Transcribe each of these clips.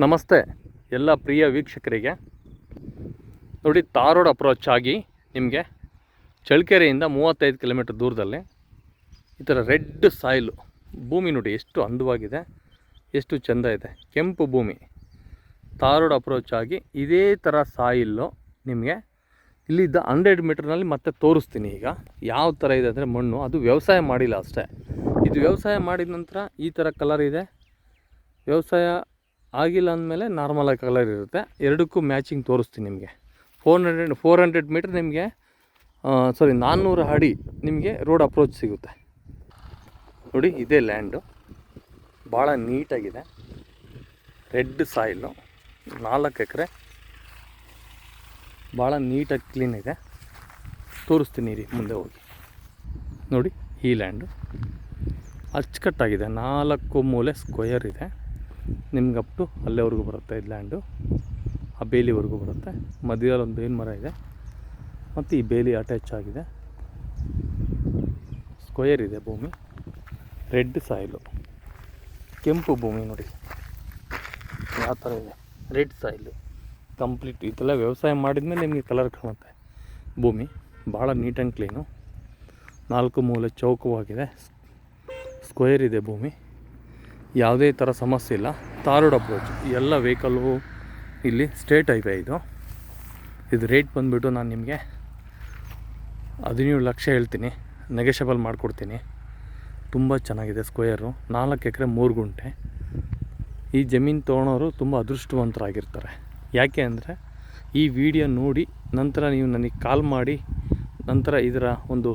ನಮಸ್ತೆ ಎಲ್ಲ ಪ್ರಿಯ ವೀಕ್ಷಕರಿಗೆ. ನೋಡಿ, ತಾರ್ ರೋಡ್ ಅಪ್ರೋಚ್ ಆಗಿ ನಿಮಗೆ ಚಳ್ಳಕೆರೆಯಿಂದ 35 ಕಿಲೋಮೀಟರ್ ದೂರದಲ್ಲಿ ಈ ಥರ ರೆಡ್ ಸಾಯಿಲು ಭೂಮಿ ನೋಡಿ, ಎಷ್ಟು ಅಂದವಾಗಿದೆ, ಎಷ್ಟು ಚೆಂದ ಇದೆ. ಕೆಂಪು ಭೂಮಿ. ತಾರ್ ರೋಡ್ ಅಪ್ರೋಚ್ ಆಗಿ ಇದೇ ಥರ ಸಾಯಿಲ್ಲು ನಿಮಗೆ ಇಲ್ಲಿದ್ದ 100 ಮೀಟರ್ನಲ್ಲಿ ಮತ್ತೆ ತೋರಿಸ್ತೀನಿ. ಈಗ ಯಾವ ಥರ ಇದೆ ಅಂದರೆ ಮಣ್ಣು, ಅದು ವ್ಯವಸಾಯ ಮಾಡಿಲ್ಲ ಅಷ್ಟೇ. ಇದು ವ್ಯವಸಾಯ ಮಾಡಿದ ನಂತರ ಈ ಥರ ಕಲರ್ ಇದೆ. ವ್ಯವಸಾಯ ಆಗಿಲ್ಲ ಅಂದಮೇಲೆ ನಾರ್ಮಲಾಗಿ ಕಲರ್ ಇರುತ್ತೆ. ಎರಡಕ್ಕೂ ಮ್ಯಾಚಿಂಗ್ ತೋರಿಸ್ತೀನಿ ನಿಮಗೆ. 400 ಮೀಟ್ರ್ ನಿಮಗೆ 400 ಅಡಿ ನಿಮಗೆ ರೋಡ್ ಅಪ್ರೋಚ್ ಸಿಗುತ್ತೆ. ನೋಡಿ, ಇದೇ ಲ್ಯಾಂಡು ಭಾಳ ನೀಟಾಗಿದೆ. ರೆಡ್ ಸಾಯಿಲು, 4 ಎಕರೆ, ಭಾಳ ನೀಟಾಗಿ ಕ್ಲೀನ್ ಇದೆ. ತೋರಿಸ್ತೀನಿ ರೀ, ಮುಂದೆ ಹೋಗಿ. ನೋಡಿ, ಈ ಲ್ಯಾಂಡು ಅಚ್ಚುಕಟ್ಟಾಗಿದೆ. 4 ಮೂಲೆ ಸ್ಕ್ವೇರ್ ಇದೆ. ನಿಮ್ಗೆ ಅಪ್ ಟು ಅಲ್ಲೇವರೆಗೂ ಬರುತ್ತೆ. ಇದು ಲ್ಯಾಂಡು ಆ ಬೇಲಿವರೆಗೂ ಬರುತ್ತೆ. ಮಧ್ಯದಲ್ಲಿ ಒಂದು ಬೇವಿನ ಮರ ಇದೆ ಮತ್ತು ಈ ಬೇಲಿ ಅಟ್ಯಾಚ್ ಆಗಿದೆ. ಸ್ಕ್ವೇರ್ ಇದೆ ಭೂಮಿ. ರೆಡ್ ಸಾಯಿಲು, ಕೆಂಪು ಭೂಮಿ. ನೋಡಿ ಯಾವ ಥರ ಇದೆ. Red soil complete. ಇದೆಲ್ಲ ವ್ಯವಸಾಯ ಮಾಡಿದ್ಮೇಲೆ ನಿಮಗೆ ಕಲರ್ ಕಾಣುತ್ತೆ ಭೂಮಿ. ಭಾಳ ನೀಟ್ ಆ್ಯಂಡ್ ಕ್ಲೀನು. 4 ಮೂಲೆ ಚೌಕವಾಗಿದೆ. ಸ್ಕ್ವೇರ್ ಇದೆ ಭೂಮಿ. ಯಾವುದೇ ಥರ ಸಮಸ್ಯೆ ಇಲ್ಲ. ತಾರ್ ರೋಡ್ ಅಪ್ರೋಚ್ ಎಲ್ಲ ವೆಹಿಕಲ್ಲು ಇಲ್ಲಿ ಸ್ಟೇಟ್ ಹೈವೇ. ಇದು ರೇಟ್ ಬಂದುಬಿಟ್ಟು ನಾನು ನಿಮಗೆ 17 ಲಕ್ಷ ಹೇಳ್ತೀನಿ. ನೆಗೆಷಬಲ್ ಮಾಡಿಕೊಡ್ತೀನಿ. ತುಂಬ ಚೆನ್ನಾಗಿದೆ. ಸ್ಕ್ವೇರು 4 ಎಕರೆ 3 ಗುಂಟೆ. ಈ ಜಮೀನು ತೊಗೊಳೋರು ತುಂಬ ಅದೃಷ್ಟವಂತರಾಗಿರ್ತಾರೆ. ಯಾಕೆ ಅಂದರೆ ಈ ವಿಡಿಯೋ ನೋಡಿ ನಂತರ ನೀವು ನನಗೆ ಕಾಲ್ ಮಾಡಿ ನಂತರ ಇದರ ಒಂದು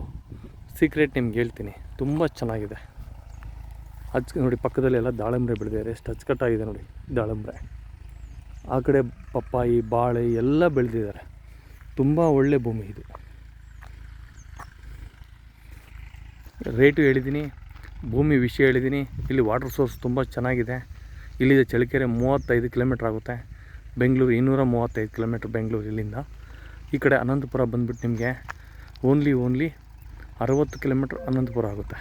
ಸೀಕ್ರೆಟ್ ನಿಮ್ಗೆ ಹೇಳ್ತೀನಿ. ತುಂಬ ಚೆನ್ನಾಗಿದೆ. ನೋಡಿ, ಪಕ್ಕದಲ್ಲಿ ಎಲ್ಲ ದಾಳಿಂಬ್ರೆ ಬೆಳೆದಿದ್ದಾರೆ. ಎಷ್ಟು ಅಚ್ಚುಕಟ್ಟಾಗಿದೆ ನೋಡಿ ದಾಳಿಂಬ್ರೆ. ಆ ಕಡೆ ಪಪ್ಪಾಯಿ, ಬಾಳೆ ಎಲ್ಲ ಬೆಳೆದಿದ್ದಾರೆ. ತುಂಬ ಒಳ್ಳೆ ಭೂಮಿ ಇದು. ರೇಟು ಹೇಳಿದ್ದೀನಿ, ಭೂಮಿ ವಿಷಯ ಹೇಳಿದ್ದೀನಿ. ಇಲ್ಲಿ ವಾಟರ್ ಸೋರ್ಸ್ ತುಂಬ ಚೆನ್ನಾಗಿದೆ. ಇಲ್ಲಿದೆ ಚಳ್ಳಕೆರೆ 35 ಕಿಲೋಮೀಟ್ರ್ ಆಗುತ್ತೆ. ಬೆಂಗಳೂರು 235 ಕಿಲೋಮೀಟ್ರ್ ಬೆಂಗಳೂರು ಇಲ್ಲಿಂದ. ಈ ಕಡೆ ಅನಂತಪುರ ಬಂದುಬಿಟ್ಟು ನಿಮಗೆ ಓನ್ಲಿ 60 ಕಿಲೋಮೀಟ್ರ್ ಅನಂತಪುರ ಆಗುತ್ತೆ.